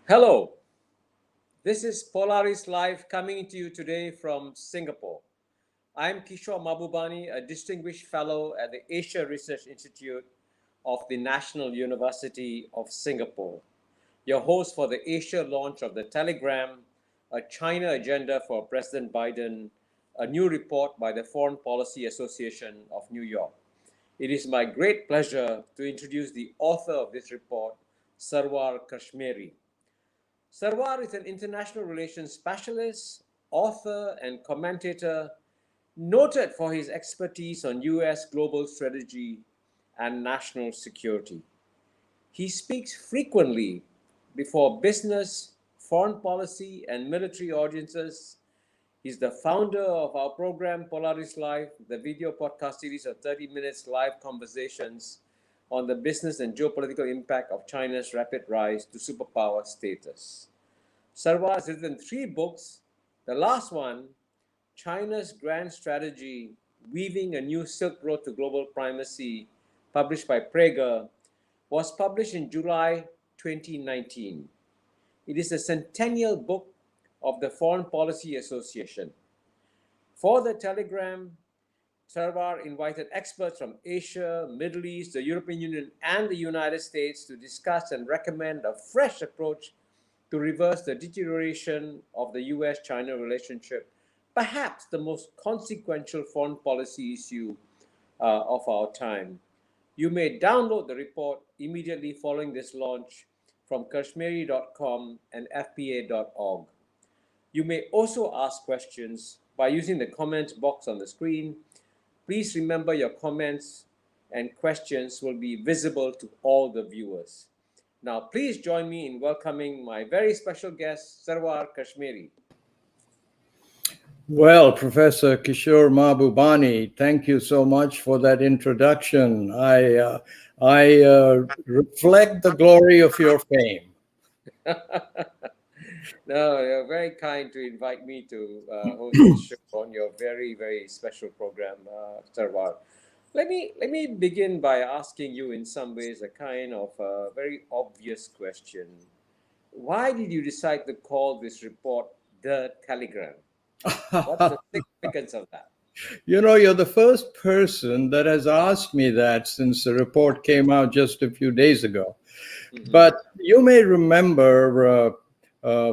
Hello, this is Polaris-Live coming to you today from Singapore. I'm Kishore Mahbubani, a distinguished fellow at the Asia Research Institute of the National University of Singapore, your host for the Asia launch of the Telegram, a China agenda for President Biden, a new report by the Foreign Policy Association of New York. It is my great pleasure to introduce the author of this report, Sarwar Kashmeri. Sarwar is an international relations specialist, author, and commentator noted for his expertise on U.S. global strategy and national security. He speaks frequently before business, foreign policy, and military audiences. He's the founder of our program Polaris-Live, the video podcast series of 30 minutes live conversations on the business and geopolitical impact of China's rapid rise to superpower status. Sarwar has written 3 books. The last one, China's Grand Strategy, Weaving a New Silk Road to Global Primacy, published by Prager, was published in July 2019. It is a centennial book of the Foreign Policy Association. For the Telegram, Sarwar invited experts from Asia, Middle East, the European Union, and the United States to discuss and recommend a fresh approach to reverse the deterioration of the U.S. China relationship, perhaps the most consequential foreign policy issue of our time. You may download the report immediately following this launch from kashmeri.com and fpa.org. You may also ask questions by using the comments box on the screen. Please remember your comments and questions will be visible to all the viewers. Now, please join me in welcoming my very special guest, Sarwar Kashmeri. Well, Professor Kishore Mahbubani, thank you so much for that introduction. I reflect the glory of your fame. No, you're very kind to invite me to host this show on your very, very special program, Sarwar. Let me begin by asking you, in some ways, a kind of very obvious question. Why did you decide to call this report the Telegram? What's the significance of that? You know, you're the first person that has asked me that since the report came out just a few days ago. But you may remember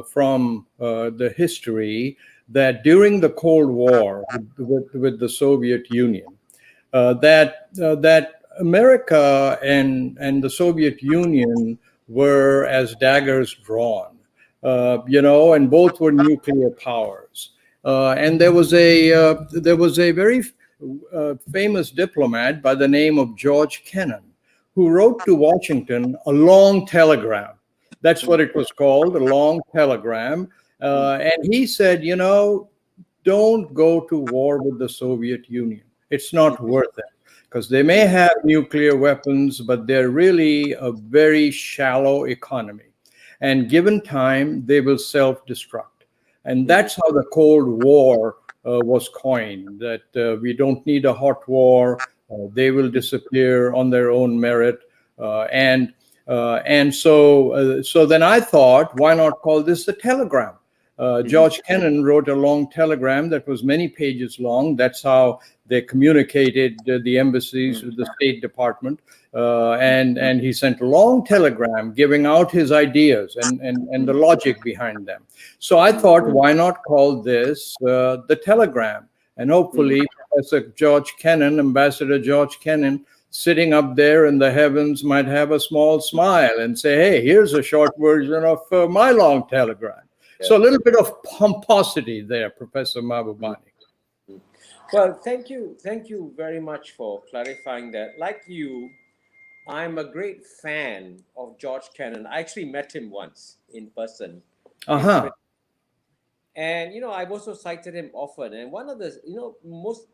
from the history that during the Cold War with the Soviet Union, that America and the Soviet Union were as daggers drawn, and both were nuclear powers. And there was a very famous diplomat by the name of George Kennan who wrote to Washington a long telegram. That's what it was called, a long telegram. And he said, don't go to war with the Soviet Union. It's not worth it because they may have nuclear weapons, but they're really a very shallow economy. And given time, they will self-destruct. And that's how the Cold War was coined, that we don't need a hot war. They will disappear on their own merit. And so then I thought, why not call this the Telegram? George Kennan wrote a long telegram that was many pages long. That's how they communicated the embassies with the State Department. And he sent a long telegram giving out his ideas and the logic behind them. So I thought, why not call this the Telegram? And hopefully Professor George Kennan, Ambassador George Kennan, sitting up there in the heavens might have a small smile and say, hey, here's a short version of my long telegram. So a little bit of pomposity there, Professor Mahbubani. Well, thank you very much for clarifying that. Like you, I'm a great fan of George Kennan. I actually met him once in person. And I've also cited him often. And one of the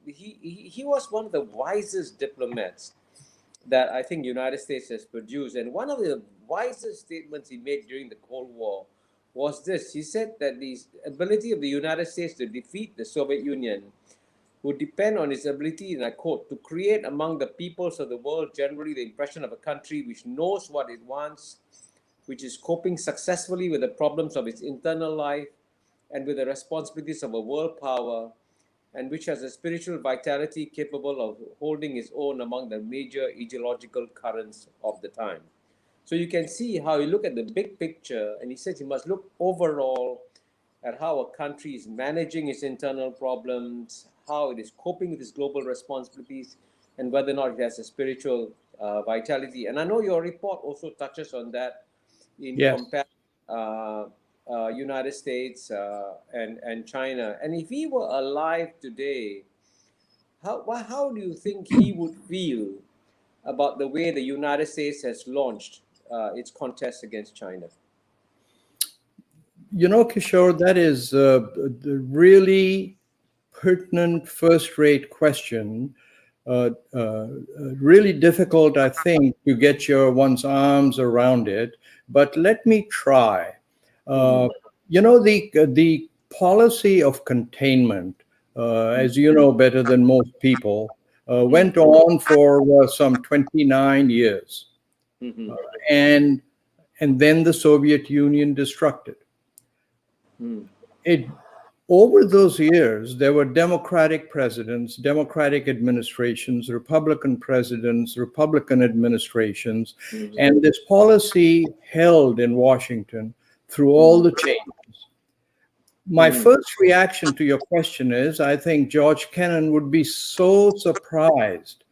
he was one of the wisest diplomats that I think United States has produced. And one of the wisest statements he made during the Cold War was this. He said that the ability of the United States to defeat the Soviet Union would depend on its ability, and I quote, to create among the peoples of the world generally the impression of a country which knows what it wants, which is coping successfully with the problems of its internal life and with the responsibilities of a world power, and which has a spiritual vitality capable of holding its own among the major ideological currents of the time. So you can see how you look at the big picture, and he says you must look overall at how a country is managing its internal problems, how it is coping with its global responsibilities, and whether or not it has a spiritual vitality. And I know your report also touches on that in Yes. comparing United States and China. And if he were alive today, how do you think he would feel about the way the United States has launched its contest against China? Kishore, that is the really pertinent, first-rate question. Really difficult, I think, to get one's arms around it. But let me try. The policy of containment, as you know better than most people, went on for some 29 years. And then the Soviet Union destructed. Over those years, there were Democratic presidents, Democratic administrations, Republican presidents, Republican administrations, and this policy held in Washington through all the changes. My first reaction to your question is, I think George Kennan would be so surprised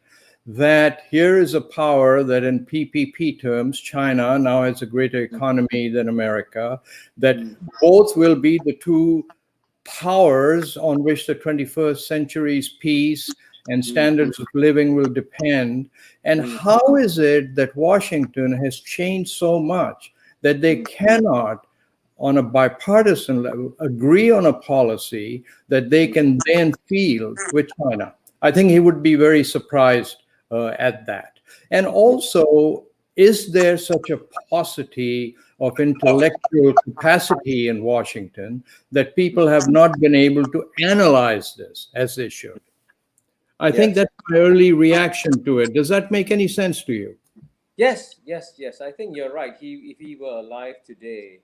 that here is a power that in PPP terms, China now has a greater economy than America, that both will be the two powers on which the 21st century's peace and standards of living will depend. And how is it that Washington has changed so much that they cannot, on a bipartisan level, agree on a policy that they can then field with China? I think he would be very surprised at that. And also, is there such a paucity of intellectual capacity in Washington that people have not been able to analyze this as they should? I think that's my early reaction to it. Does that make any sense to you? Yes. I think you're right. If he were alive today,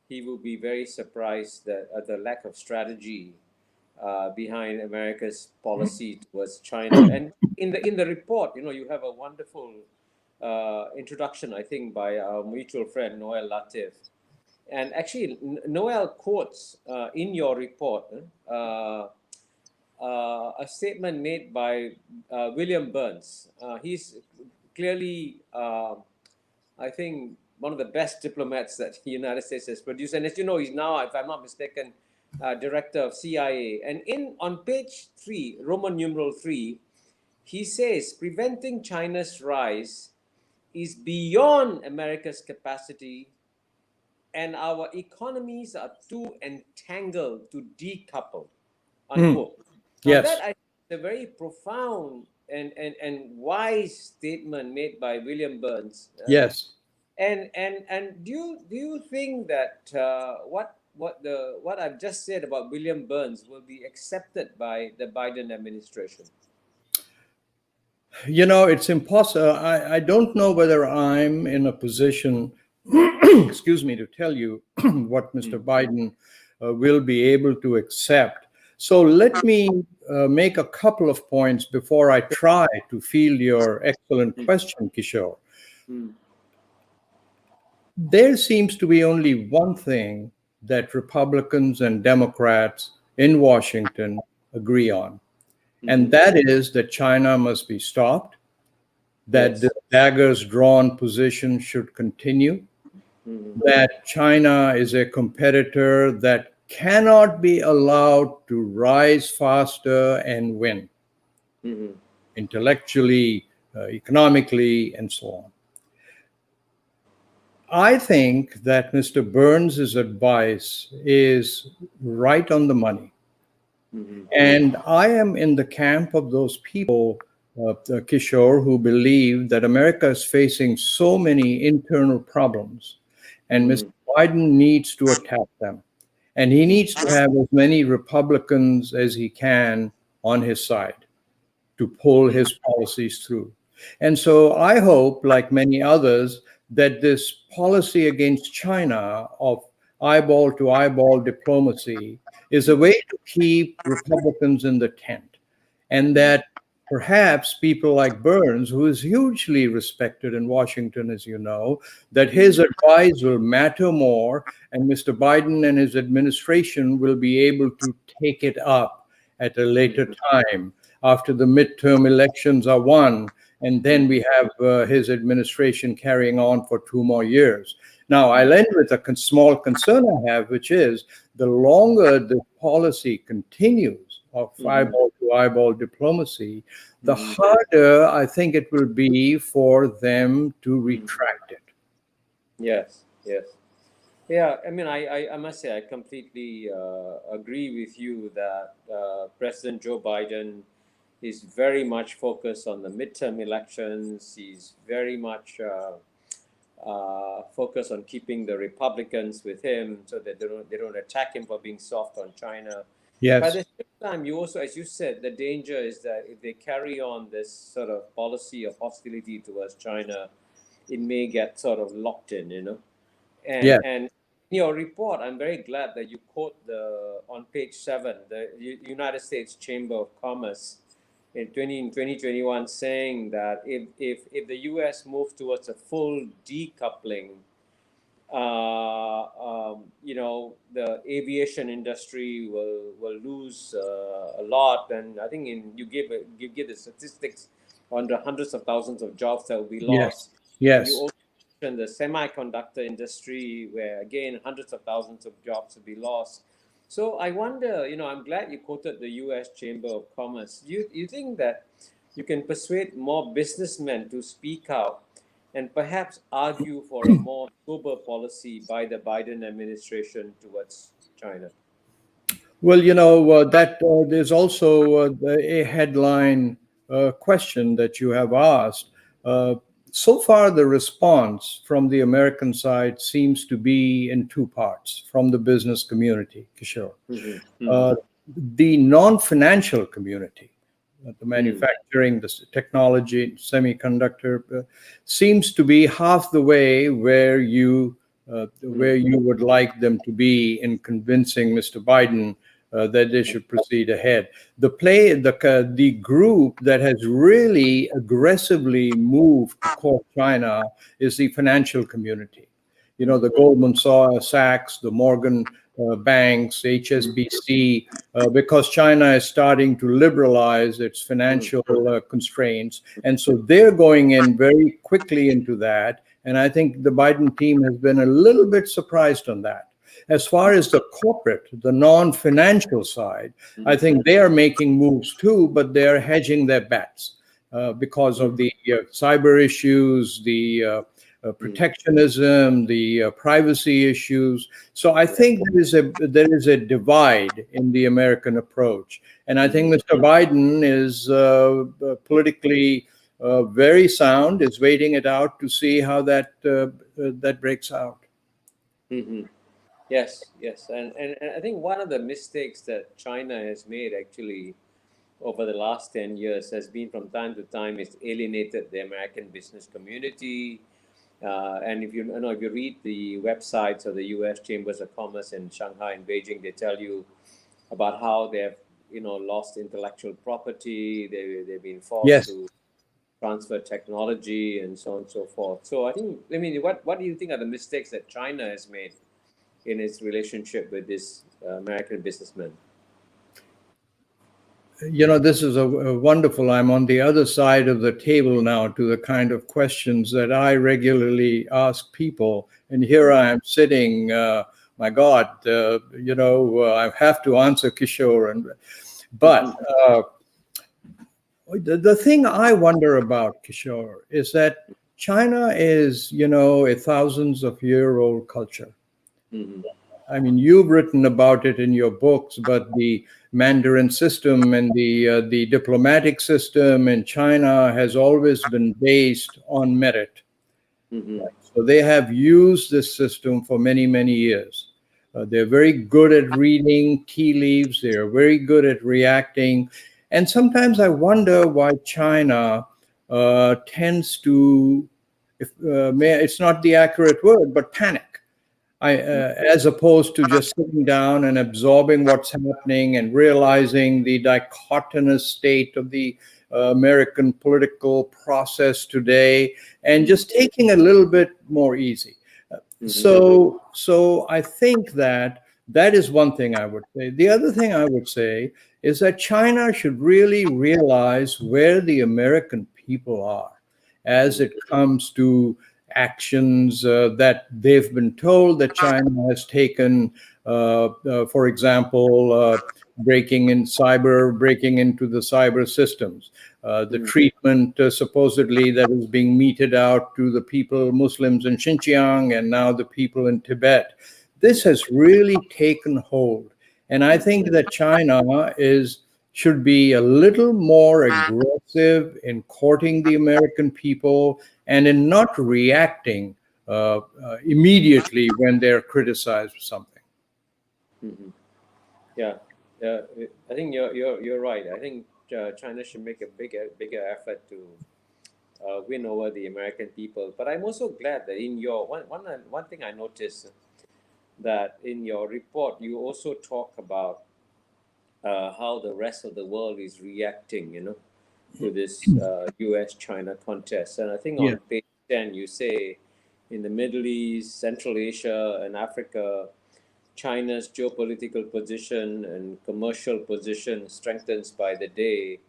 he would be very surprised at the lack of strategy behind America's policy towards China. And in the report, you have a wonderful introduction, I think, by our mutual friend Noel Latif. And actually, Noel quotes in your report a statement made by William Burns. He's clearly, I think, one of the best diplomats that the United States has produced. And as you know, he's now, if I'm not mistaken, director of CIA. And on page 3, Roman numeral 3, he says, preventing China's rise is beyond America's capacity, and our economies are too entangled to decouple, unquote. Now that I think is a very profound and wise statement made by William Burns. Yes. And do you think that what I've just said about William Burns will be accepted by the Biden administration? It's impossible. I don't know whether I'm in a position, excuse me, to tell you what Mr. Biden will be able to accept. So let me make a couple of points before I try to field your excellent question, Kishore. There seems to be only one thing that Republicans and Democrats in Washington agree on. And that is that China must be stopped, that the daggers drawn position should continue, that China is a competitor that cannot be allowed to rise faster and win intellectually, economically, and so on. I think that Mr. Burns' advice is right on the money. And I am in the camp of those people, Kishore, who believe that America is facing so many internal problems, and Mr. Biden needs to attack them. And he needs to have as many Republicans as he can on his side to pull his policies through. And so I hope, like many others, that this policy against China of eyeball to eyeball diplomacy is a way to keep Republicans in the tent, and that perhaps people like Burns, who is hugely respected in Washington, as you know, that his advice will matter more, and Mr. Biden and his administration will be able to take it up at a later time after the midterm elections are won, and then we have his administration carrying on for 2 more years. Now, I'll end with a small concern I have, which is the longer the policy continues of eyeball to eyeball diplomacy, the harder I think it will be for them to retract it. Yes, yes. Yeah, I mean, I must say, I completely agree with you that President Joe Biden is very much focused on the midterm elections. He's very much focused on keeping the Republicans with him so that they don't attack him for being soft on China. Yes. But at the same time, you also, as you said, the danger is that if they carry on this sort of policy of hostility towards China, it may get sort of locked in, you know. And, Yeah. and in your report, I'm very glad that you quote on page 7, the United States Chamber of Commerce in 2021 saying that if the U.S. moves towards a full decoupling, you know, the aviation industry will lose a lot. And I think you give the statistics on the hundreds of thousands of jobs that will be lost. Yes. You also mentioned the semiconductor industry, where again hundreds of thousands of jobs will be lost. So I wonder, you know, I'm glad you quoted the U.S. Chamber of Commerce. You think that you can persuade more businessmen to speak out and perhaps argue for a more sober policy by the Biden administration towards China? Well, you know, that there's also a headline question that you have asked. So far, the response from the American side seems to be in 2 parts from the business community, Kishore. The non-financial community, the manufacturing, the technology, semiconductor, seems to be half the way where you would like them to be in convincing Mr. Biden that they should proceed ahead. The group that has really aggressively moved to court China is the financial community. You know, the Goldman Sachs, the Morgan banks, HSBC, because China is starting to liberalize its financial constraints. And so they're going in very quickly into that. And I think the Biden team has been a little bit surprised on that. As far as the corporate, the non-financial side, I think they are making moves too, but they're hedging their bets because of the cyber issues, the protectionism, the privacy issues. So I think there is a divide in the American approach. And I think Mr. Biden is politically very sound, is waiting it out to see how that breaks out. Yes, yes. And I think one of the mistakes that China has made actually over the last 10 years has been from time to time it's alienated the American business community. And if you read the websites of the U.S. Chambers of Commerce in Shanghai and Beijing, they tell you about how they have, lost intellectual property. They've been forced to transfer technology and so on and so forth. So I think, what do you think are the mistakes that China has made in its relationship with this American businessman? You know, this is a wonderful. I'm on the other side of the table now to the kind of questions that I regularly ask people. And here I am sitting, my God, I have to answer Kishore. But the thing I wonder about, Kishore, is that China is, a thousands of year old culture. I mean, you've written about it in your books, but the Mandarin system and the diplomatic system in China has always been based on merit. So they have used this system for many, many years. They're very good at reading tea leaves. They're very good at reacting. And sometimes I wonder why China tends to it's not the accurate word, but panic. As opposed to just sitting down and absorbing what's happening and realizing the dichotomous state of the American political process today, and just taking a little bit more easy. So I think that is one thing I would say. The other thing I would say is that China should really realize where the American people are as it comes to actions that they've been told that China has taken, for example, breaking into the cyber systems, the treatment supposedly that is being meted out to the people, Muslims in Xinjiang, and now the people in Tibet. This has really taken hold. And I think that China should be a little more aggressive in courting the American people and in not reacting immediately when they're criticized for something. Yeah, I think you're right. I think China should make a bigger effort to win over the American people. But I'm also glad that in your one thing I noticed, that in your report you also talk about how the rest of the world is reacting, to this U.S. China contest. And I think on page 10 you say, in the Middle East, Central Asia, and Africa, China's geopolitical position and commercial position strengthens by the day.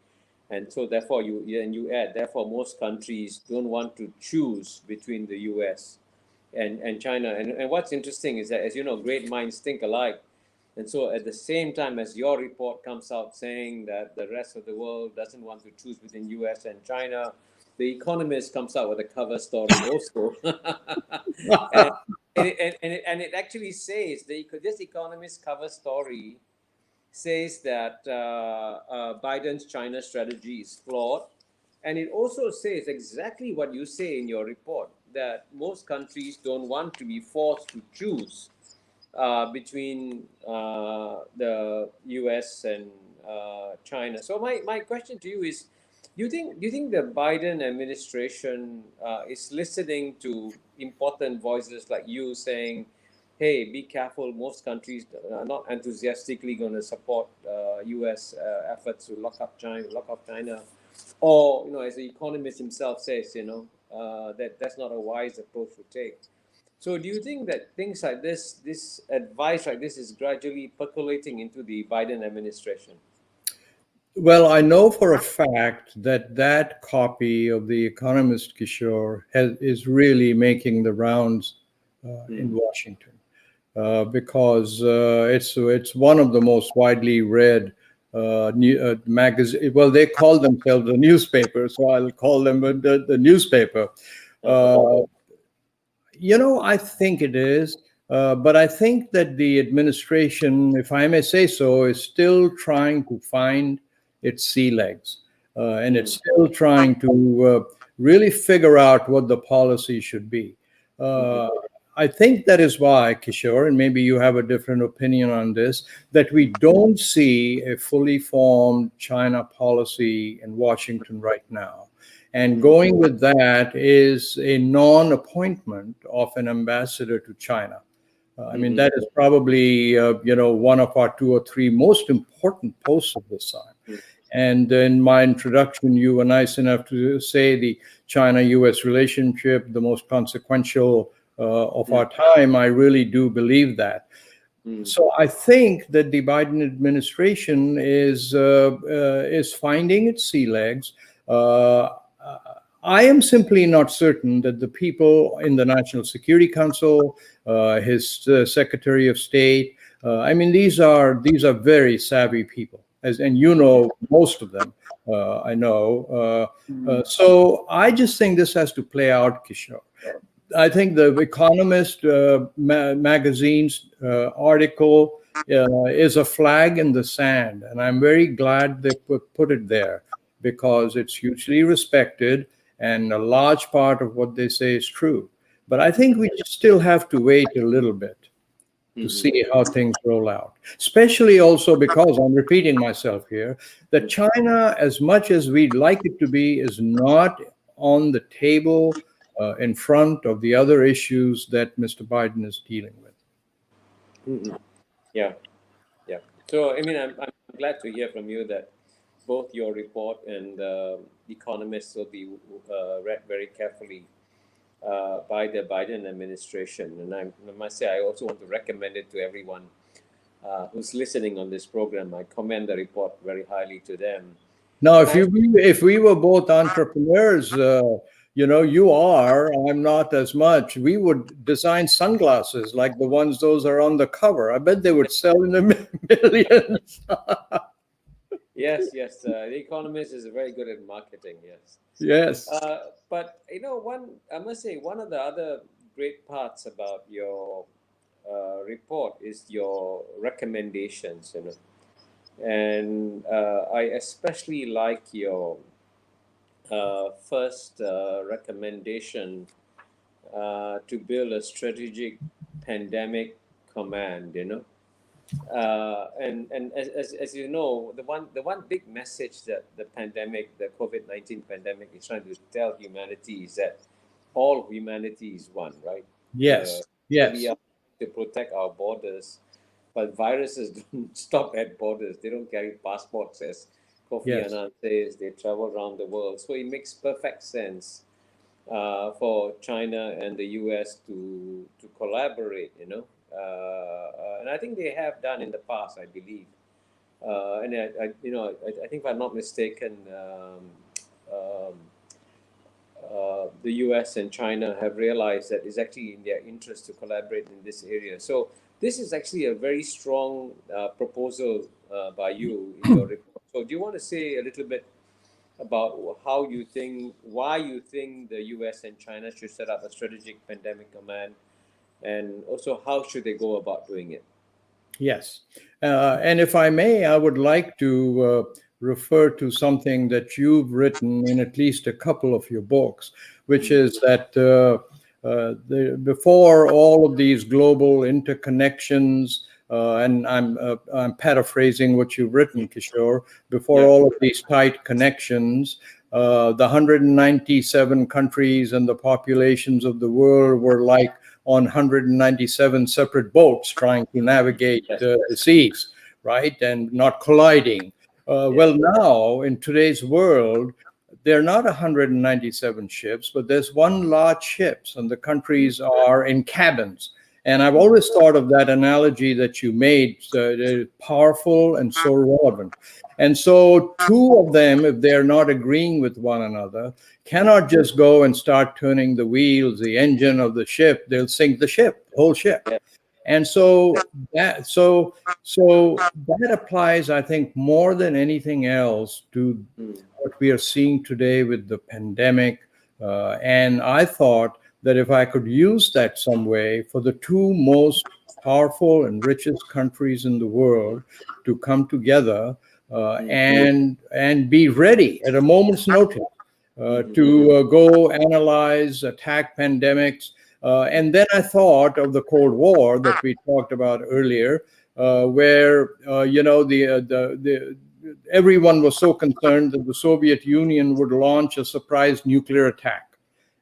And so therefore you add, therefore most countries don't want to choose between the U.S. and China. And what's interesting is that, as you know, great minds think alike. And so at the same time as your report comes out saying that the rest of the world doesn't want to choose between US and China, The Economist comes out with a cover story also. and it actually says, this Economist cover story says that Biden's China strategy is flawed. And it also says exactly what you say in your report, that most countries don't want to be forced to choose between the U.S. and China. So my question to you is, do you think the Biden administration is listening to important voices like you saying, hey, be careful, most countries are not enthusiastically going to support U.S. efforts to lock off China? Or, as the Economist himself says, that's not a wise approach to take. So do you think that things like this advice like this is gradually percolating into the Biden administration? Well, I know for a fact that copy of The Economist, Kishore, is really making the rounds in Washington because it's one of the most widely read magazine. Well, they call themselves a newspaper, so I'll call them the newspaper. I think it is, but I think that the administration, if I may say so, is still trying to find its sea legs, and it's still trying to really figure out what the policy should be. I think that is why, Kishore, and maybe you have a different opinion on this, that we don't see a fully formed China policy in Washington right now. And going with that is a non-appointment of an ambassador to China. I mean, that is probably, one of our 2 or 3 most important posts of this time. And in my introduction, you were nice enough to say the China-U.S. relationship, the most consequential of our time. I really do believe that. So I think that the Biden administration is finding its sea legs. I am simply not certain that the people in the National Security Council, his Secretary of State, these are very savvy people, and most of them. I know. So I just think this has to play out, Kishore. I think the Economist magazine's article is a flag in the sand, and I'm very glad they put it there because it's hugely respected and a large part of what they say is true. But I think we still have to wait a little bit to see how things roll out, especially also because, I'm repeating myself here, that China, as much as we'd like it to be, is not on the table in front of the other issues that Mr. Biden is dealing with. Mm-hmm. Yeah, yeah. So, I mean, I'm glad to hear from you that both your report and Economist will be read very carefully by the Biden administration. And I must say, I also want to recommend it to everyone who's listening on this program. I commend the report very highly to them. Now, And if we were both entrepreneurs, you are, I'm not as much, we would design sunglasses like the ones those are on the cover. I bet they would sell in the millions. yes, the Economist is very good at marketing. Yes. Yes. But I must say, one of the other great parts about your report is your recommendations. And I especially like your first recommendation to build a strategic pandemic command. And as you know, the one big message that the pandemic, the COVID-19 pandemic, is trying to tell humanity is that all humanity is one, right? Yes. So we are to protect our borders, but viruses don't stop at borders. They don't carry passports, as Kofi Annan says. They travel around the world. So it makes perfect sense for China and the U.S. to collaborate, and I think they have done in the past, I believe. And I think if I'm not mistaken, the U.S. and China have realized that it's actually in their interest to collaborate in this area. So this is actually a very strong proposal by you in your report. So do you want to say a little bit about why you think the U.S. and China should set up a strategic pandemic command, and also how should they go about doing it? Yes. And if I may, I would like to refer to something that you've written in at least a couple of your books, which is that before all of these global interconnections, and I'm paraphrasing what you've written, Kishore, before all of these tight connections, the 197 countries and the populations of the world were like on 197 separate boats trying to navigate the seas, right? And not colliding. Well, now in today's world, there are not 197 ships, but there's one large ship, and the countries are in cabins. And I've always thought of that analogy that you made, powerful and so relevant. And so two of them, if they're not agreeing with one another, cannot just go and start turning the wheels, the engine of the ship. They'll sink the ship, the whole ship. And so that applies, I think, more than anything else to what we are seeing today with the pandemic. And I thought that if I could use that some way for the two most powerful and richest countries in the world to come together and be ready at a moment's notice to go analyze, attack pandemics. And then I thought of the Cold War that we talked about earlier, where everyone was so concerned that the Soviet Union would launch a surprise nuclear attack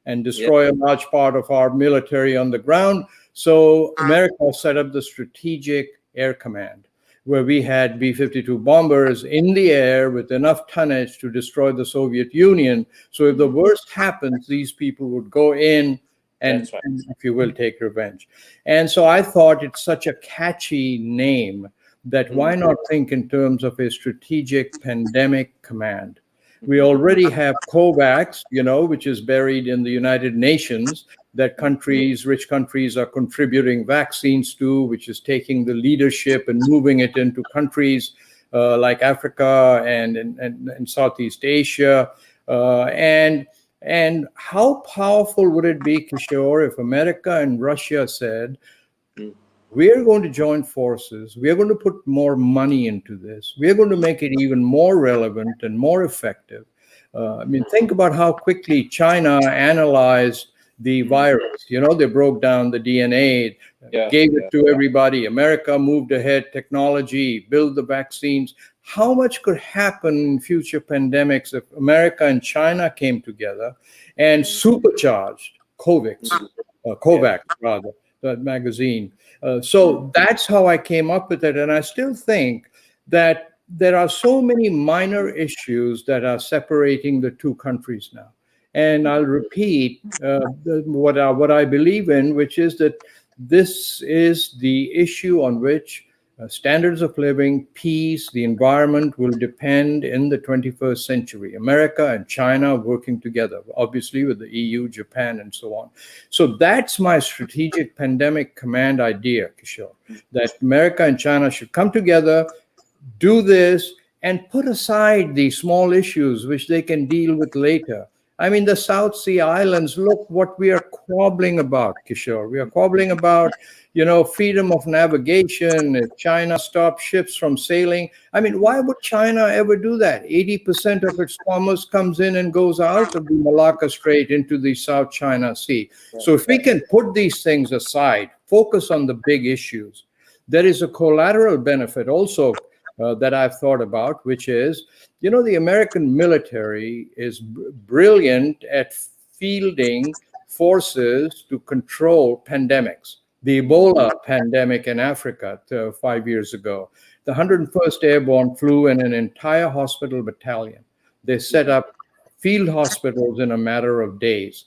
and destroy a large part of our military on the ground. So America set up the Strategic Air Command, where we had B-52 bombers in the air with enough tonnage to destroy the Soviet Union. So if the worst happens, these people would go in and, if you will, take revenge. And so I thought it's such a catchy name that why not think in terms of a strategic pandemic command? We already have COVAX, which is buried in the United Nations, that rich countries are contributing vaccines to, which is taking the leadership and moving it into countries like Africa and Southeast Asia. And how powerful would it be, Kishore, if America and Russia said, we're going to join forces. We are going to put more money into this. We are going to make it even more relevant and more effective. Think about how quickly China analyzed the virus. They broke down the DNA, gave it to everybody. America moved ahead, technology, build the vaccines. How much could happen in future pandemics if America and China came together and supercharged Kovacs rather, that magazine. So that's how I came up with it. And I still think that there are so many minor issues that are separating the two countries now. And I'll repeat what I believe in, which is that this is the issue on which standards of living, peace, the environment will depend in the 21st century. America and China working together, obviously with the EU, Japan, and so on. So that's my strategic pandemic command idea, Kishore, that America and China should come together, do this, and put aside these small issues which they can deal with later. I mean, the South Sea Islands, look what we are squabbling about, Kishore. We are squabbling about, freedom of navigation, if China stops ships from sailing. I mean, why would China ever do that? 80% of its commerce comes in and goes out of the Malacca Strait into the South China Sea. So if we can put these things aside, focus on the big issues, there is a collateral benefit also that I've thought about, which is, the American military is brilliant at fielding forces to control pandemics. The Ebola pandemic in Africa 5 years ago, the 101st Airborne flew in an entire hospital battalion. They set up field hospitals in a matter of days.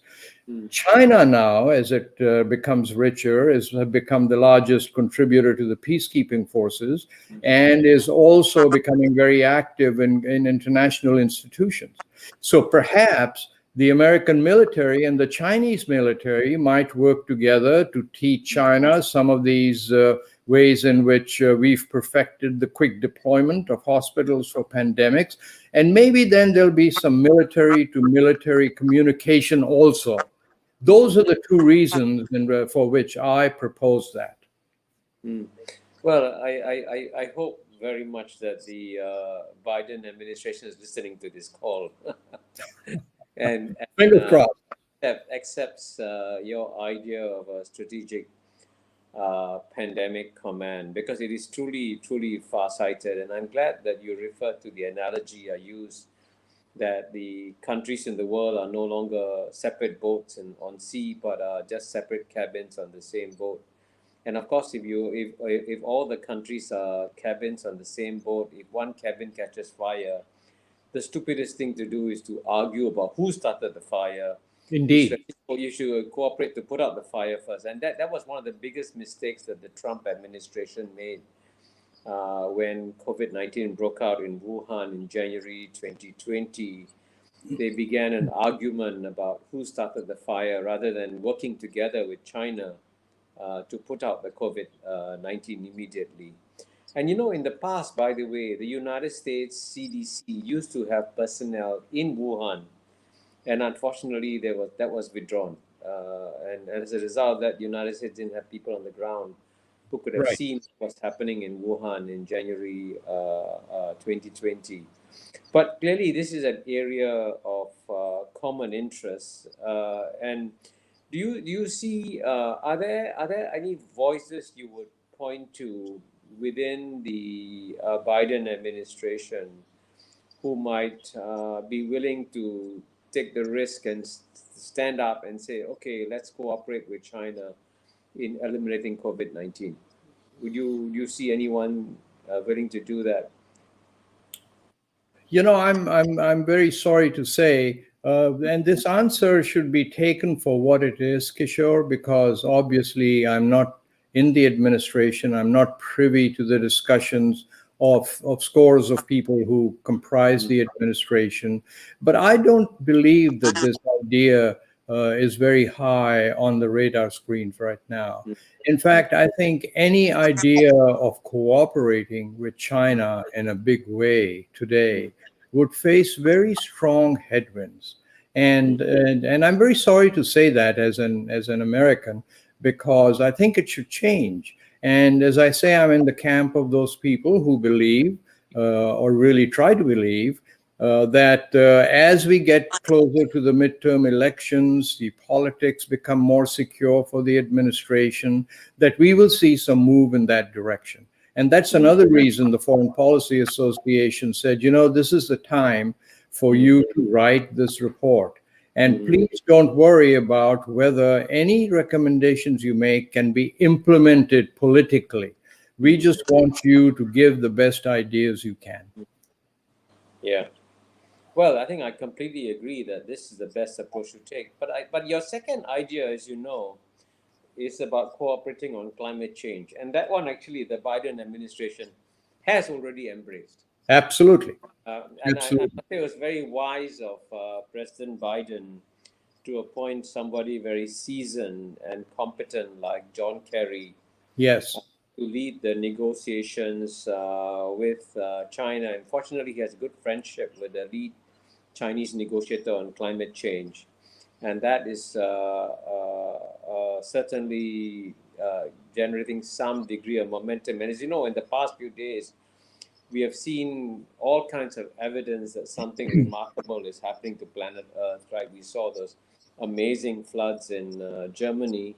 China now, as it becomes richer, has become the largest contributor to the peacekeeping forces and is also becoming very active in international institutions. So perhaps the American military and the Chinese military might work together to teach China some of these ways in which we've perfected the quick deployment of hospitals for pandemics. And maybe then there'll be some military to military communication also. Those are the two reasons for which I propose that. Well, I hope very much that the Biden administration is listening to this call and Finger crossed. Accepts your idea of a strategic pandemic command, because it is truly far-sighted. And I'm glad that you referred to the analogy I used, that the countries in the world are no longer separate boats on sea, but are just separate cabins on the same boat. And of course, if all the countries are cabins on the same boat, if one cabin catches fire, the stupidest thing to do is to argue about who started the fire. Indeed. You should cooperate to put out the fire first. And that was one of the biggest mistakes that the Trump administration made. When COVID-19 broke out in Wuhan in January 2020, they began an argument about who started the fire rather than working together with China to put out the COVID-19 immediately. And in the past, by the way, the United States CDC used to have personnel in Wuhan, and unfortunately that was withdrawn. And as a result of that, the United States didn't have people on the ground who could have seen what's happening in Wuhan in January 2020. But clearly, this is an area of common interest. And do you see, are there any voices you would point to within the Biden administration who might be willing to take the risk and stand up and say, okay, let's cooperate with China in eliminating COVID-19? Would you see anyone willing to do that? I'm very sorry to say, and this answer should be taken for what it is, Kishore, because obviously I'm not in the administration. I'm not privy to the discussions of scores of people who comprise the administration. But I don't believe that this idea is very high on the radar screens right now. In fact, I think any idea of cooperating with China in a big way today would face very strong headwinds. And I'm very sorry to say that as an American, because I think it should change. And as I say, I'm in the camp of those people who believe, or really try to believe, that as we get closer to the midterm elections, the politics become more secure for the administration, that we will see some move in that direction. And that's another reason the Foreign Policy Association said, this is the time for you to write this report. And please don't worry about whether any recommendations you make can be implemented politically. We just want you to give the best ideas you can. Yeah. Well, I think I completely agree that this is the best approach to take. But your second idea, as you know, is about cooperating on climate change. And that one, actually, the Biden administration has already embraced. Absolutely. And I Absolutely. think it was very wise of President Biden to appoint somebody very seasoned and competent like John Kerry Yes. to lead the negotiations with China. Unfortunately, he has a good friendship with the lead Chinese negotiator on climate change. And that is certainly generating some degree of momentum. And as you know, in the past few days, we have seen all kinds of evidence that something remarkable is happening to planet Earth, right? We saw those amazing floods in Germany,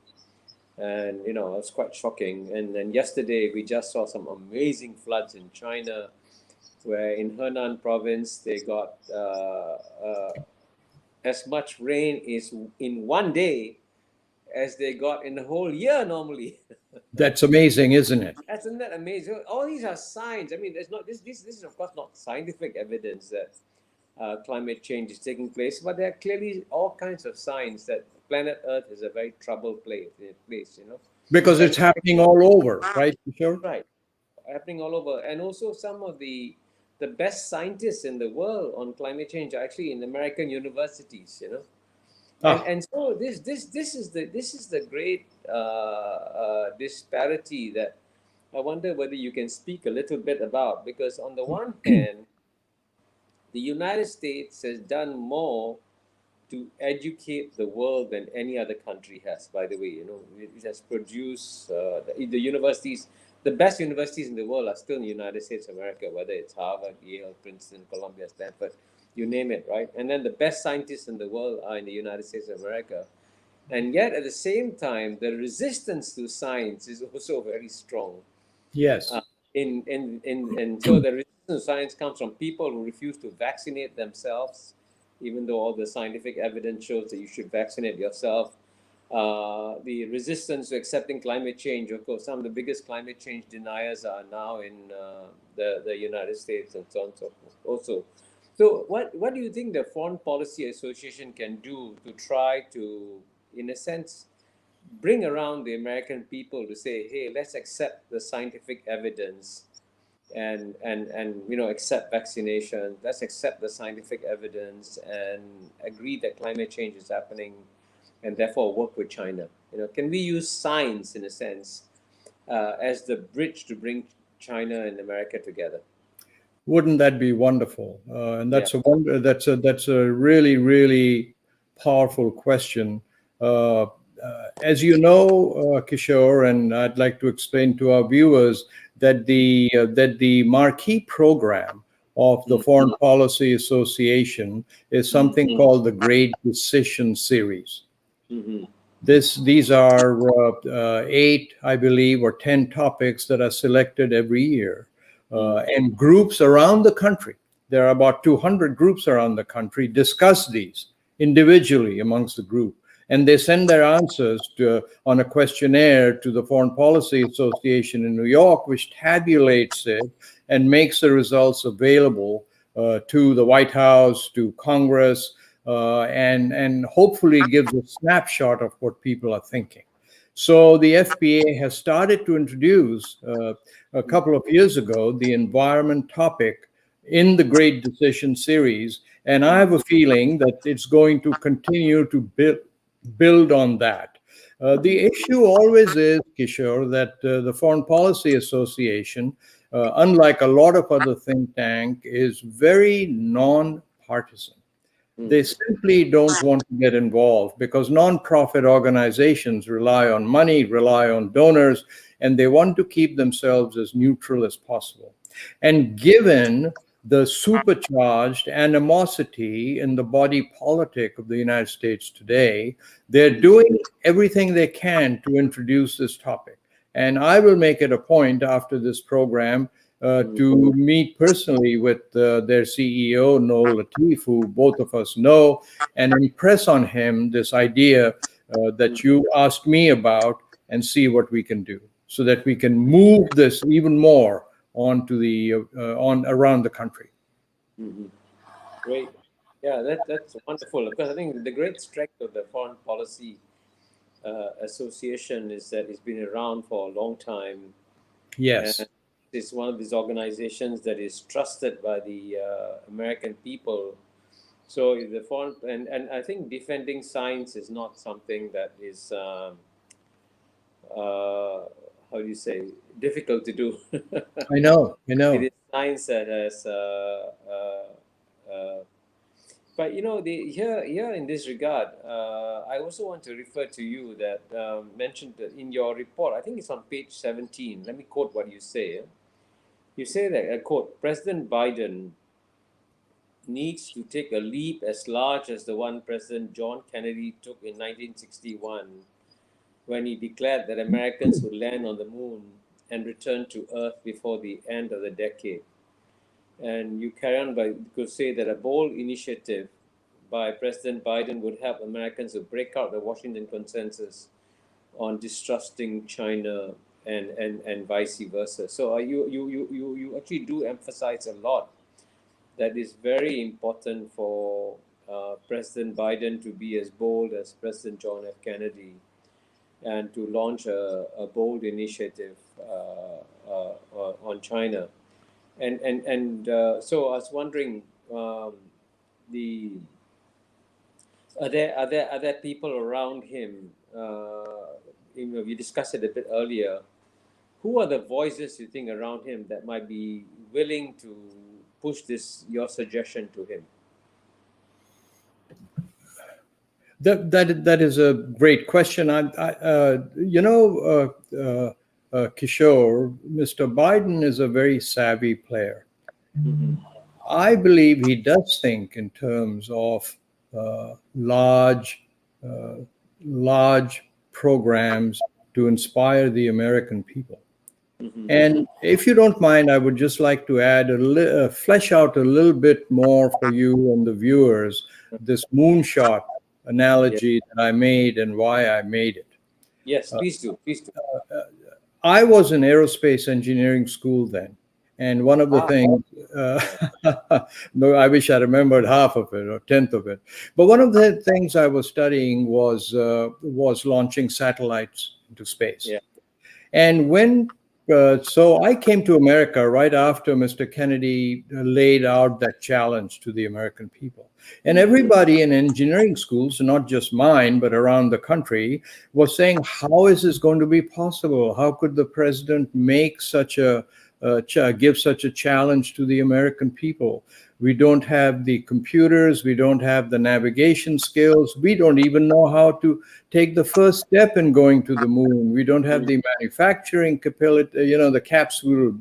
and it's quite shocking. And then yesterday we just saw some amazing floods in China, where in Henan province they got as much rain is in one day as they got in a whole year normally. That's amazing, isn't it? Isn't that amazing? All these are signs. I mean, there's not this is of course not scientific evidence that climate change is taking place, but there are clearly all kinds of signs that planet Earth is a very troubled place. Because it's happening all over, right, Kishore? Right, happening all over, and also some of the best scientists in the world on climate change are actually in American universities. And so this is the great disparity that I wonder whether you can speak a little bit about, because on the one hand, the United States has done more to educate the world than any other country has. By the way, it has produced the universities. The best universities in the world are still in the United States of America, whether it's Harvard, Yale, Princeton, Columbia, Stanford, you name it, right? And then the best scientists in the world are in the United States of America. And yet, at the same time, the resistance to science is also very strong. Yes. So the resistance to science comes from people who refuse to vaccinate themselves, even though all the scientific evidence shows that you should vaccinate yourself. The resistance to accepting climate change. Of course, some of the biggest climate change deniers are now in the United States and so on and so forth also. So what do you think the Foreign Policy Association can do to try to, in a sense, bring around the American people to say, hey, let's accept the scientific evidence and accept vaccination. Let's accept the scientific evidence and agree that climate change is happening, and therefore work with China. Can we use science, in a sense, as the bridge to bring China and America together? Wouldn't that be wonderful? And that's a really, really powerful question. As you know, Kishore, and I'd like to explain to our viewers that the marquee program of the Foreign Policy Association is something called the Great Decision Series. These are 8, I believe, or 10 topics that are selected every year. And groups around the country, there are about 200 groups around the country, discuss these individually amongst the group. And they send their answers on a questionnaire to the Foreign Policy Association in New York, which tabulates it and makes the results available to the White House, to Congress, and hopefully gives a snapshot of what people are thinking. So the FPA has started to introduce, a couple of years ago, the environment topic in the Great Decision Series. And I have a feeling that it's going to continue to build on that. The issue always is, Kishore, that the Foreign Policy Association, unlike a lot of other think tanks, is very non-partisan. They simply don't want to get involved because nonprofit organizations rely on money, rely on donors, and they want to keep themselves as neutral as possible. And given the supercharged animosity in the body politic of the United States today, they're doing everything they can to introduce this topic. And I will make it a point after this program to meet personally with their CEO, Noel Latif, who both of us know, and impress on him this idea that you asked me about, and see what we can do so that we can move this even more onto the on around the country. Great. Yeah, that's wonderful. Because I think the great strength of the Foreign Policy Association is that it's been around for a long time. Yes. And it's one of these organizations that is trusted by the American people. So the foreign and I think defending science is not something that is how do you say, difficult to do. I know. It is science that has but here in this regard, I also want to refer to you that mentioned that in your report. I think it's on page 17. Let me quote what you say. You say that, I quote, President Biden needs to take a leap as large as the one President John Kennedy took in 1961, when he declared that Americans would land on the moon and return to Earth before the end of the decade. And you carry on to say that a bold initiative by President Biden would help Americans to break out the Washington consensus on distrusting China and vice versa. So you actually do emphasize a lot that is very important for President Biden to be as bold as President John F. Kennedy and to launch a bold initiative on China. So I was wondering, are there people around him? We discussed it a bit earlier. Who are the voices you think around him that might be willing to push your suggestion to him? That is a great question. Kishore, Mr. Biden is a very savvy player. I believe he does think in terms of large programs to inspire the American people. And if you don't mind, I would just like to add flesh out a little bit more for you and the viewers this moonshot analogy that I made and why I made it. Yes, please do. I was in aerospace engineering school then. And one of the things, no, I wish I remembered half of it or 1/10 of it. But one of the things I was studying was launching satellites into space. Yeah. And so I came to America right after Mr. Kennedy laid out that challenge to the American people. And everybody in engineering schools, not just mine, but around the country, was saying, how is this going to be possible? How could the president make give such a challenge to the American people? We don't have the computers, we don't have the navigation skills, we don't even know how to take the first step in going to the moon. We don't have the manufacturing capability, the capsule.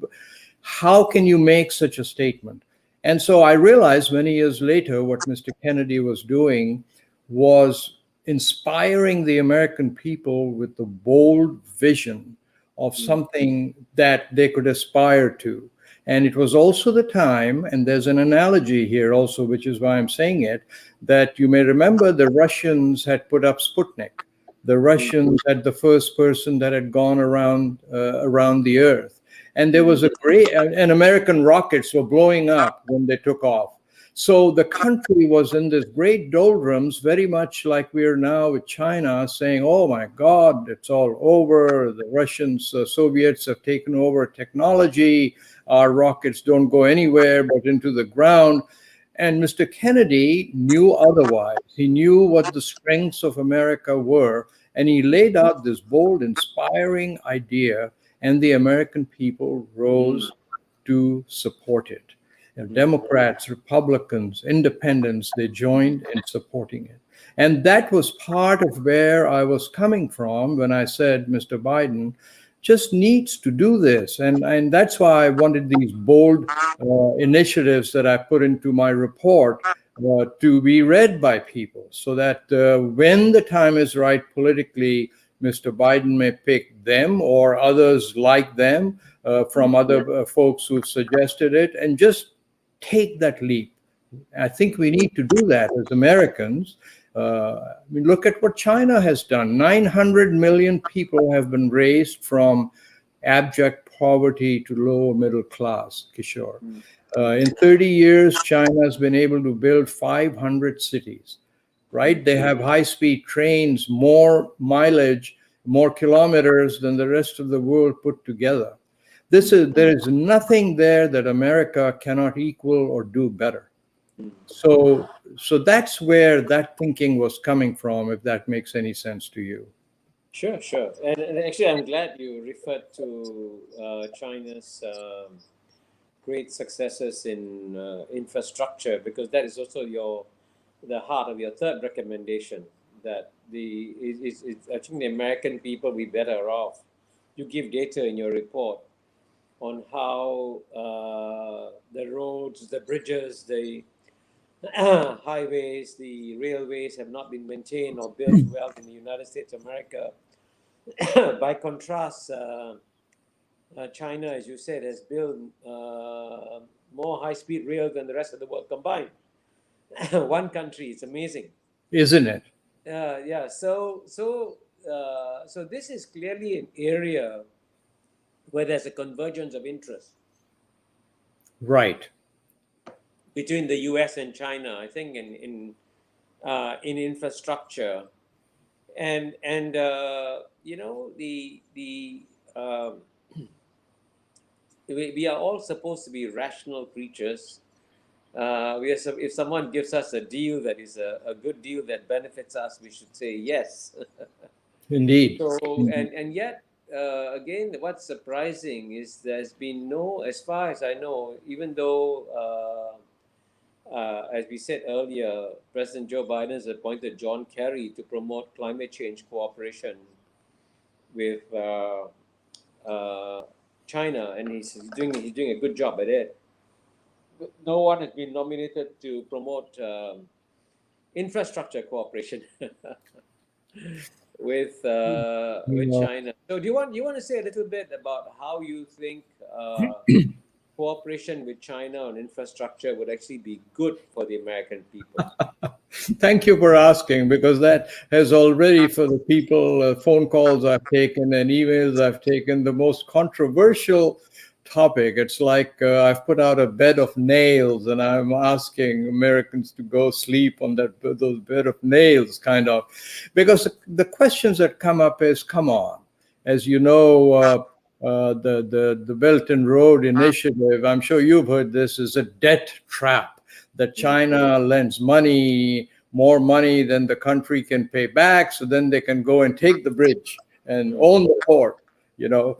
How can you make such a statement? And so I realized many years later what Mr. Kennedy was doing was inspiring the American people with the bold vision of something that they could aspire to. And it was also the time, and there's an analogy here also, which is why I'm saying it, that you may remember the Russians had put up Sputnik. The Russians had the first person that had gone around the Earth. And there was and American rockets were blowing up when they took off. So the country was in this great doldrums, very much like we are now with China, saying, oh my God, it's all over. The Russians, Soviets have taken over technology. Our rockets don't go anywhere but into the ground. And Mr. Kennedy knew otherwise. He knew what the strengths of America were. And he laid out this bold, inspiring idea, and the American people rose to support it. Democrats, Republicans, independents, they joined in supporting it. And that was part of where I was coming from when I said, Mr. Biden just needs to do this. And that's why I wanted these bold initiatives that I put into my report to be read by people so that when the time is right politically, Mr. Biden may pick them or others like them from other folks who've suggested it, and just take that leap. I think we need to do that as Americans. I mean, look at what China has done. 900 million people have been raised from abject poverty to lower middle class, Kishore. In 30 years, China has been able to build 500 cities, right? They have high-speed trains, more mileage, more kilometers than the rest of the world put together. There is nothing there that America cannot equal or do better. So that's where that thinking was coming from, if that makes any sense to you. Sure. And actually, I'm glad you referred to China's great successes in infrastructure, because that is also the heart of your third recommendation, that I think the American people will be better off. You give data in your report on how the roads, the bridges, the highways, the railways have not been maintained or built well in the United States of America. By contrast, China, as you said, has built more high-speed rail than the rest of the world combined. One country, it's amazing, isn't it? Yeah. So this is clearly an area where there's a convergence of interest, right, between the U.S. and China. I think in infrastructure, and you know, we are all supposed to be rational creatures. If someone gives us a deal that is a good deal that benefits us, we should say yes. Indeed. So and yet again, what's surprising is there's been no, as far as I know, even though as we said earlier, President Joe Biden has appointed John Kerry to promote climate change cooperation with China, and he's doing a good job at it. But no one has been nominated to promote infrastructure cooperation with China. So do you want to say a little bit about how you think cooperation with China on infrastructure would actually be good for the American people? Thank you for asking, because that has already, for the people, phone calls I've taken and emails I've taken, the most controversial topic. It's like I've put out a bed of nails and I'm asking Americans to go sleep on those bed of nails, kind of, because the questions that come up is, come on, as you know, the Belt and Road Initiative, I'm sure you've heard this, is a debt trap, that China lends money, more money than the country can pay back, so then they can go and take the bridge and own the port, you know.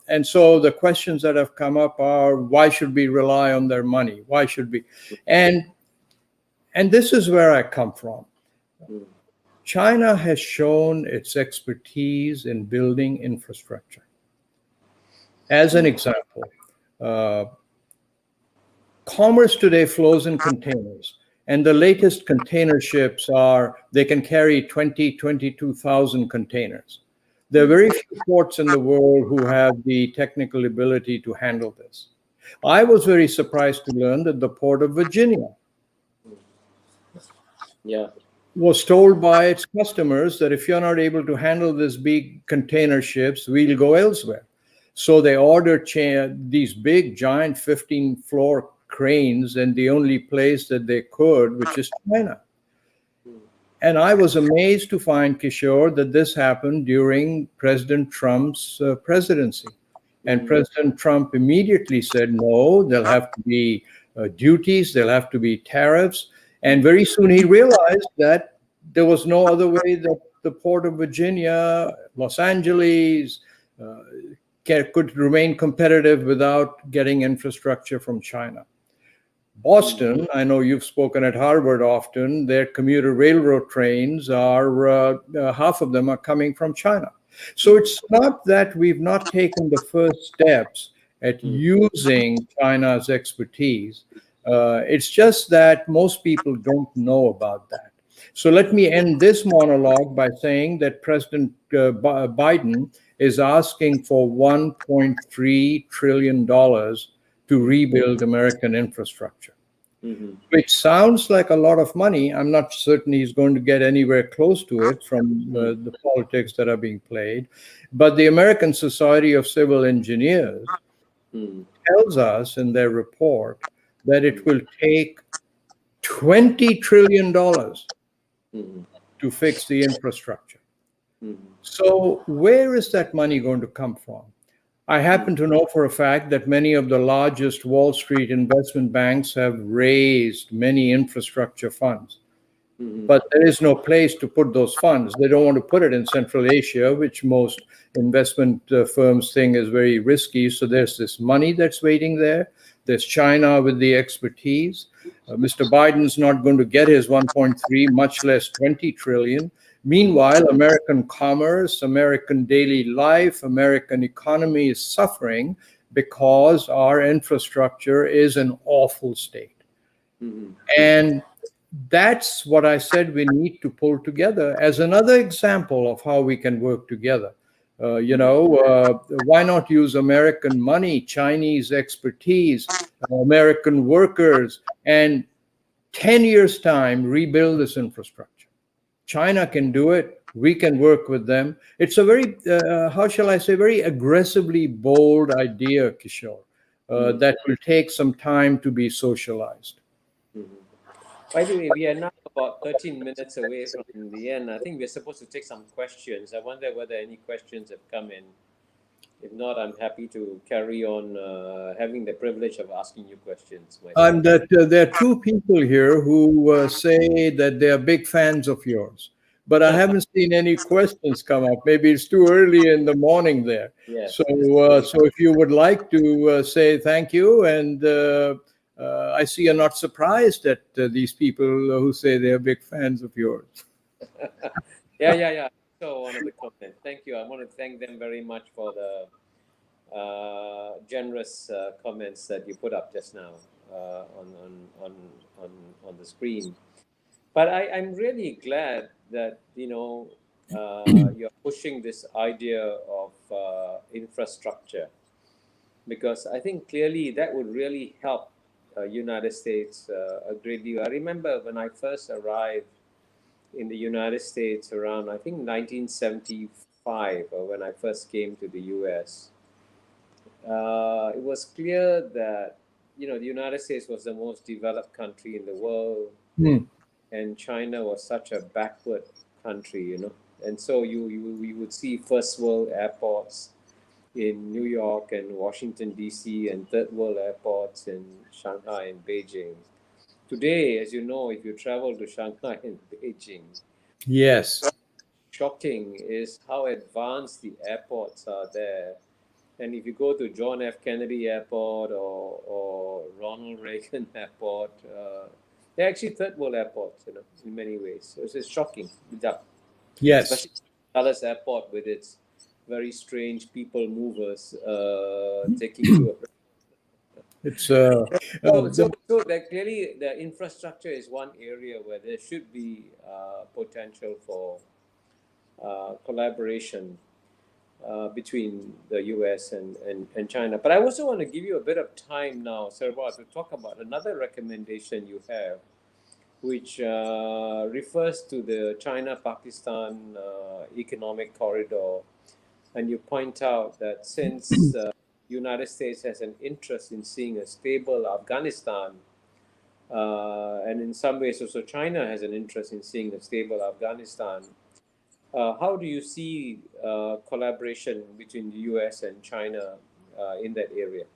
And so the questions that have come up are, why should we rely on their money? Why should we? And this is where I come from. China has shown its expertise in building infrastructure. As an example, commerce today flows in containers, and the latest container ships they can carry 22,000 containers. There are very few ports in the world who have the technical ability to handle this. I was very surprised to learn that the Port of Virginia was told by its customers that if you're not able to handle this big container ships, we'll go elsewhere. So they ordered these big, giant 15-floor cranes, and the only place that they could, which is China. And I was amazed to find, Kishore, that this happened during President Trump's presidency. And President Trump immediately said, no, there'll have to be duties, there'll have to be tariffs. And very soon he realized that there was no other way that the Port of Virginia, Los Angeles, could remain competitive without getting infrastructure from China. Boston, I know you've spoken at Harvard often, their commuter railroad trains are, half of them are coming from China. So it's not that we've not taken the first steps at using China's expertise. It's just that most people don't know about that. So let me end this monologue by saying that President Biden is asking for $1.3 trillion to rebuild American infrastructure, which sounds like a lot of money. I'm not certain he's going to get anywhere close to it from the politics that are being played. But the American Society of Civil Engineers tells us in their report that it will take $20 trillion to fix the infrastructure. So where is that money going to come from? I happen to know for a fact that many of the largest Wall Street investment banks have raised many infrastructure funds. But there is no place to put those funds. They don't want to put it in Central Asia, which most investment firms think is very risky. So there's this money that's waiting there. There's China with the expertise. Mr. Biden's not going to get his 1.3, much less 20 trillion. Meanwhile, American commerce, American daily life, American economy is suffering because our infrastructure is in awful state. And that's what I said we need to pull together as another example of how we can work together. Why not use American money, Chinese expertise, American workers, and 10 years' time rebuild this infrastructure? China can do it. We can work with them. It's a very, how shall I say, very aggressively bold idea, Kishore, that will take some time to be socialized. By the way, we are now about 13 minutes away from the end. I think we're supposed to take some questions. I wonder whether any questions have come in. If not, I'm happy to carry on having the privilege of asking you questions. And that there are two people here who say that they are big fans of yours, but I haven't seen any questions come up. Maybe it's too early in the morning there. Yes. So if you would like to say thank you, and I see you're not surprised at these people who say they're big fans of yours. Yeah. So one of the comments. Thank you. I want to thank them very much for the generous comments that you put up just now on the screen. But I'm really glad that you're pushing this idea of infrastructure, because I think clearly that would really help United States a great deal. I remember when I first arrived in the United States around, I think, 1975, or when I first came to the US, it was clear that, the United States was the most developed country in the world, and China was such a backward country, And so we would see first world airports in New York and Washington, D.C., and third world airports in Shanghai and Beijing. Today, as you know, if you travel to Shanghai and Beijing, yes, shocking is how advanced the airports are there. And if you go to John F. Kennedy Airport or Ronald Reagan Airport, they're actually third world airports, in many ways. So it's shocking. Yes. Especially Dallas Airport with its very strange people movers taking you. It's so that clearly the infrastructure is one area where there should be potential for collaboration between the U.S. and China. But I also want to give you a bit of time now, Sarwar, to talk about another recommendation you have, which refers to the China-Pakistan economic corridor. And you point out that since the United States has an interest in seeing a stable Afghanistan, and in some ways also China has an interest in seeing a stable Afghanistan, how do you see collaboration between the U.S. and China in that area?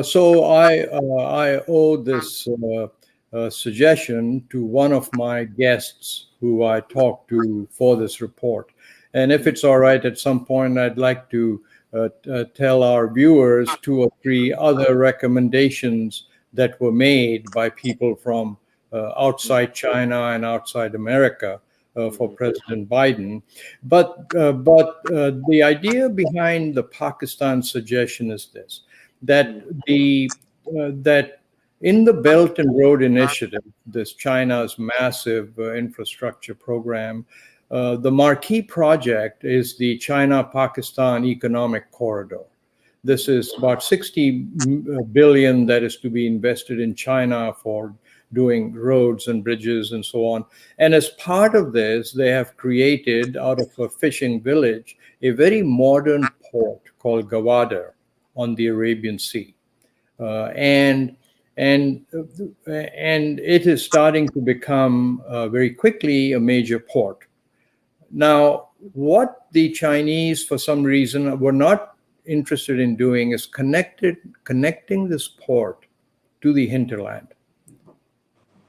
So I owe this suggestion to one of my guests who I talked to for this report. And if it's all right, at some point, I'd like to tell our viewers 2 or 3 other recommendations that were made by people from outside China and outside America for President Biden. But the idea behind the Pakistan suggestion is this, that in the Belt and Road Initiative, this China's massive infrastructure program, the marquee project is the China-Pakistan Economic Corridor. This is about 60 billion that is to be invested in China for doing roads and bridges and so on. And as part of this, they have created, out of a fishing village, a very modern port called Gwadar on the Arabian Sea. And it is starting to become very quickly a major port. Now, what the Chinese, for some reason, were not interested in doing is connecting this port to the hinterland.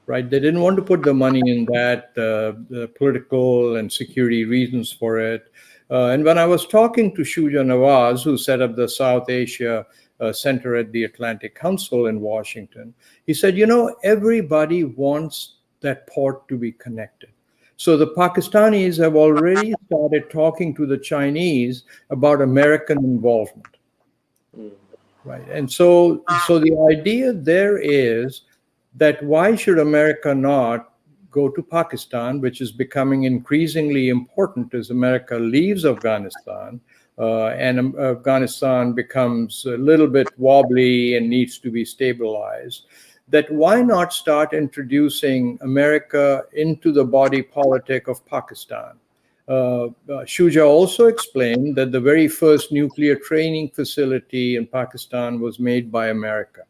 Right? They didn't want to put the money in that, the political and security reasons for it. And when I was talking to Shuja Nawaz, who set up the South Asia Center at the Atlantic Council in Washington, he said, everybody wants that port to be connected. So the Pakistanis have already started talking to the Chinese about American involvement. Right? And so the idea there is that why should America not go to Pakistan, which is becoming increasingly important as America leaves Afghanistan, and Afghanistan becomes a little bit wobbly and needs to be stabilized, that why not start introducing America into the body politic of Pakistan? Shuja also explained that the very first nuclear training facility in Pakistan was made by America.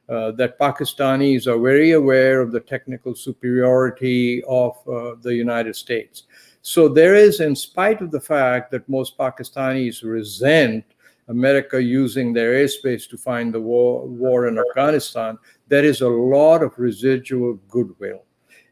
That Pakistanis are very aware of the technical superiority of the United States. So there is, in spite of the fact that most Pakistanis resent America using their airspace to find the war in Afghanistan, there is a lot of residual goodwill.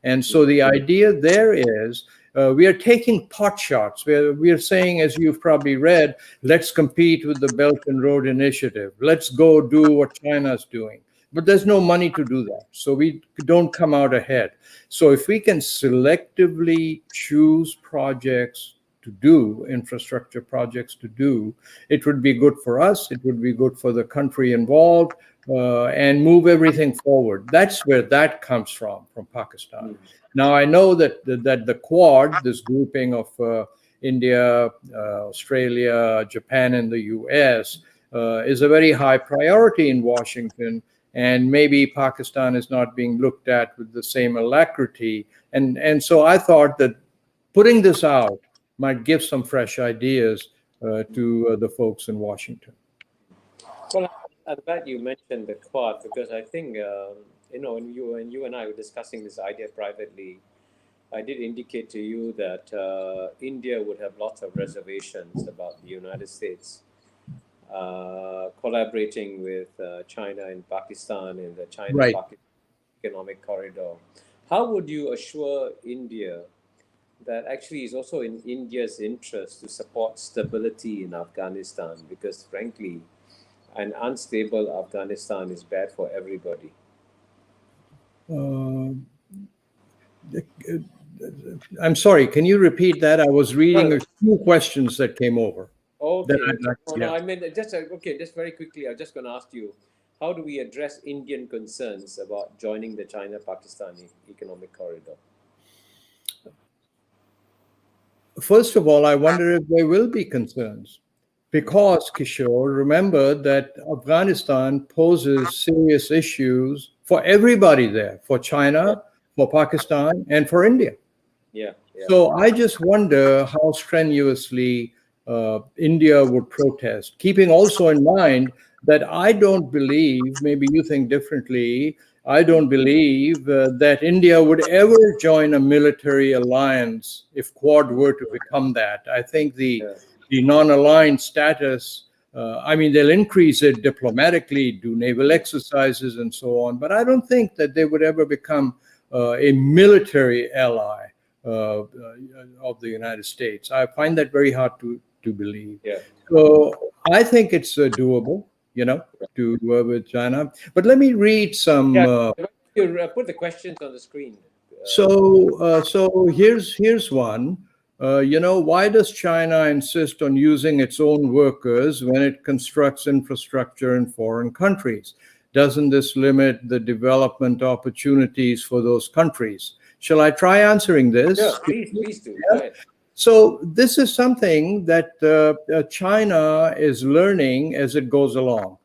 And so the idea there is we are taking pot shots. We are saying, as you've probably read, let's compete with the Belt and Road Initiative. Let's go do what China's doing. But there's no money to do that. So we don't come out ahead. So if we can selectively choose projects to do, infrastructure projects to do, it would be good for us. It would be good for the country involved, and move everything forward. That's where that comes from Pakistan. Now, I know that the Quad, this grouping of India, Australia, Japan, and the US, is a very high priority in Washington. And maybe Pakistan is not being looked at with the same alacrity. And so I thought that putting this out might give some fresh ideas to the folks in Washington. Well, I'm glad you mentioned the Quad, because I think, when you and I were discussing this idea privately, I did indicate to you that India would have lots of reservations about the United States collaborating with China and Pakistan in the China-Pakistan economic corridor. How would you assure India that actually is also in India's interest to support stability in Afghanistan? Because frankly, an unstable Afghanistan is bad for everybody. I'm sorry, can you repeat that? I was reading a few questions that came over. Okay. I mean, just very quickly, I'm just going to ask you, how do we address Indian concerns about joining the China-Pakistan economic corridor? First of all, I wonder if there will be concerns. Because, Kishore, remember that Afghanistan poses serious issues for everybody there, for China, for Pakistan, and for India. Yeah. So I just wonder how strenuously India would protest, keeping also in mind that I don't believe, maybe you think differently, I don't believe that India would ever join a military alliance if Quad were to become that. I think the non-aligned status, they'll increase it diplomatically, do naval exercises and so on, but I don't think that they would ever become a military ally of the United States. I find that very hard to believe. Yeah. So I think it's doable, to with China. But let me read some. You put the questions on the screen. So here's one. Why does China insist on using its own workers when it constructs infrastructure in foreign countries? doesn't this limit the development opportunities for those countries? Shall I try answering this? Sure, please do. Yeah. Go ahead. So this is something that China is learning as it goes along.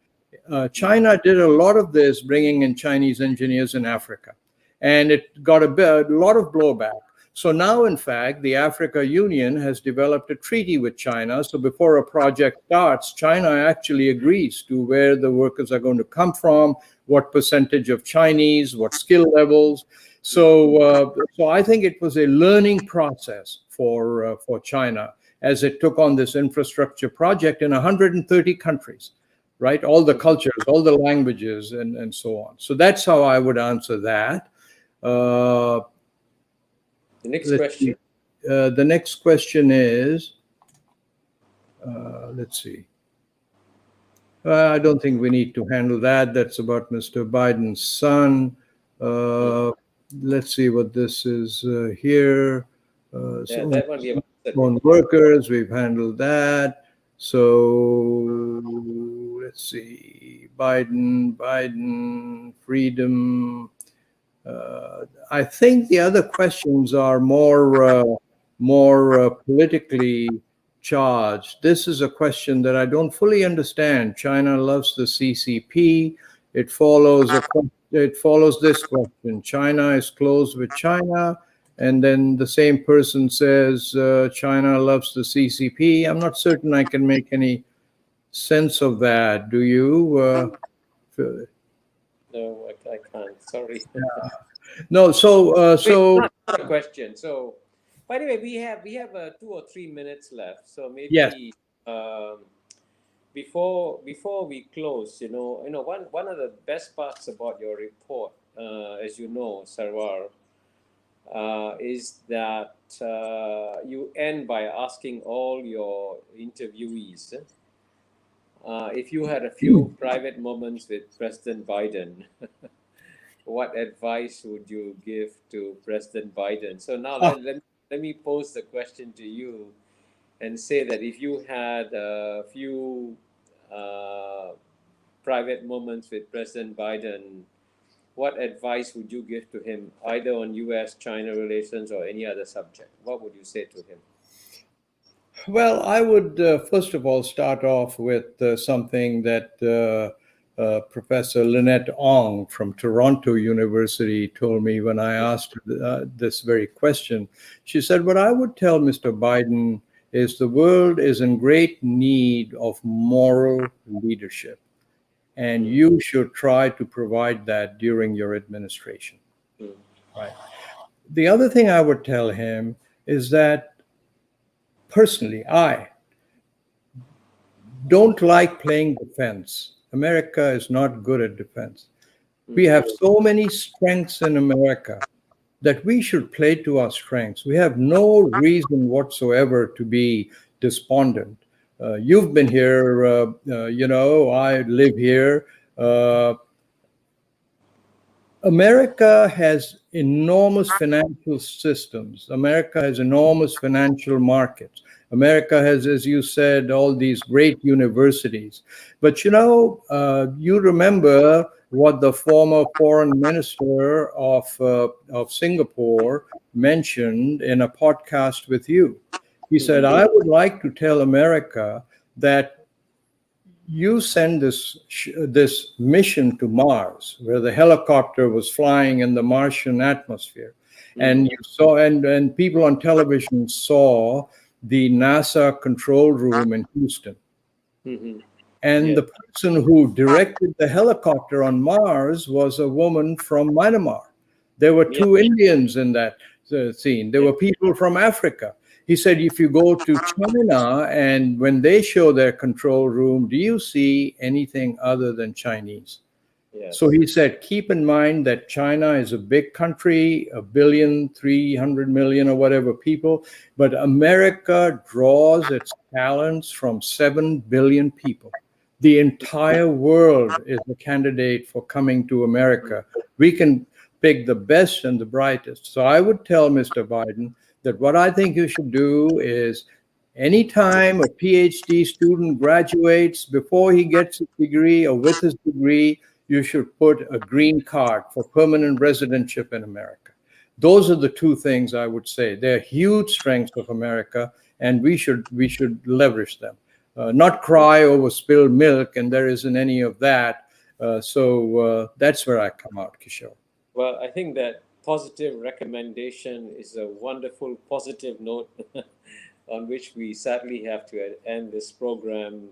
China did a lot of this, bringing in Chinese engineers in Africa, and it got a lot of blowback. So now, in fact, the Africa Union has developed a treaty with China. So before a project starts, China actually agrees to where the workers are going to come from, what percentage of Chinese, what skill levels. So I think it was a learning process for China as it took on this infrastructure project in 130 countries, right? All the cultures, all the languages, and so on. So that's how I would answer that. The next question. The next question is, let's see. I don't think we need to handle that. That's about Mr. Biden's son. Let's see what this is here. That one we have answered. On workers, we've handled that. So let's see. Biden, freedom. I think the other questions are more politically charged. This is a question that I don't fully understand. China loves the CCP. It follows this question. China is close with China, and then the same person says China loves the CCP. I'm not certain I can make any sense of that. Do you? No, I can't. Sorry. No. So not a question. So, by the way, we have 2 or 3 minutes left. So maybe yes. Before we close, one of the best parts about your report, as you know, Sarwar, is that you end by asking all your interviewees if you had a few private moments with President Biden, what advice would you give to President Biden? So now let me pose the question to you and say that if you had a few private moments with President Biden, what advice would you give to him, either on U.S. China relations or any other subject? What would you say to him? Well, I would first of all start off with something that Professor Lynette Ong from Toronto University told me when I asked her this very question. She said, what I would tell Mr. Biden is the world is in great need of moral leadership, and you should try to provide that during your administration. Right. The other thing I would tell him is that personally, I don't like playing defense. America is not good at defense. We have so many strengths in America that we should play to our strengths. We have no reason whatsoever to be despondent. You've been here, I live here. America has enormous financial systems. America has enormous financial markets. America has, as you said, all these great universities. But you remember what the former foreign minister of Singapore mentioned in a podcast with you. He said, I would like to tell America that you send this mission to Mars, where the helicopter was flying in the Martian atmosphere, and you saw, and people on television saw the NASA control room in Houston. And the person who directed the helicopter on Mars was a woman from Myanmar. There were 2 Indians in that scene. There were people from Africa. He said, if you go to China and when they show their control room, do you see anything other than Chinese? Yes. So he said, keep in mind that China is a big country, 1,300,000,000 or whatever people, but America draws its talents from 7 billion people. The entire world is a candidate for coming to America. We can pick the best and the brightest. So I would tell Mr. Biden that what I think you should do is anytime a PhD student graduates, before he gets his degree or with his degree, you should put a green card for permanent residentship in America. Those are the two things I would say. They're huge strengths of America, and we should leverage them. Not cry over spilled milk, and there isn't any of that. So that's where I come out, Kishore. Well, I think that positive recommendation is a wonderful positive note on which we sadly have to end this program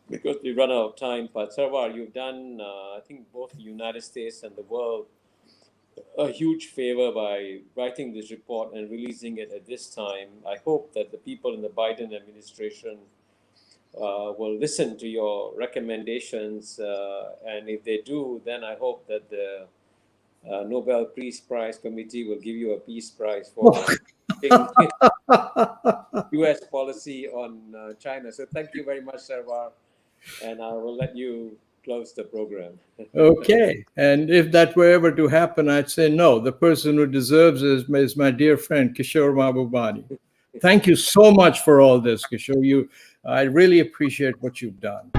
because we run out of time. But Sarwar, you've done, I think, both the United States and the world a huge favor by writing this report and releasing it at this time. I hope that the people in the Biden administration will listen to your recommendations, and if they do, then I hope that the Nobel Peace Prize Committee will give you a peace prize for U.S. policy on China. So thank you very much, Sarwar, and I will let you close the program. Okay, and if that were ever to happen, I'd say no. The person who deserves it is my dear friend Kishore Mahbubani. Thank you so much for all this, Kishore. I really appreciate what you've done.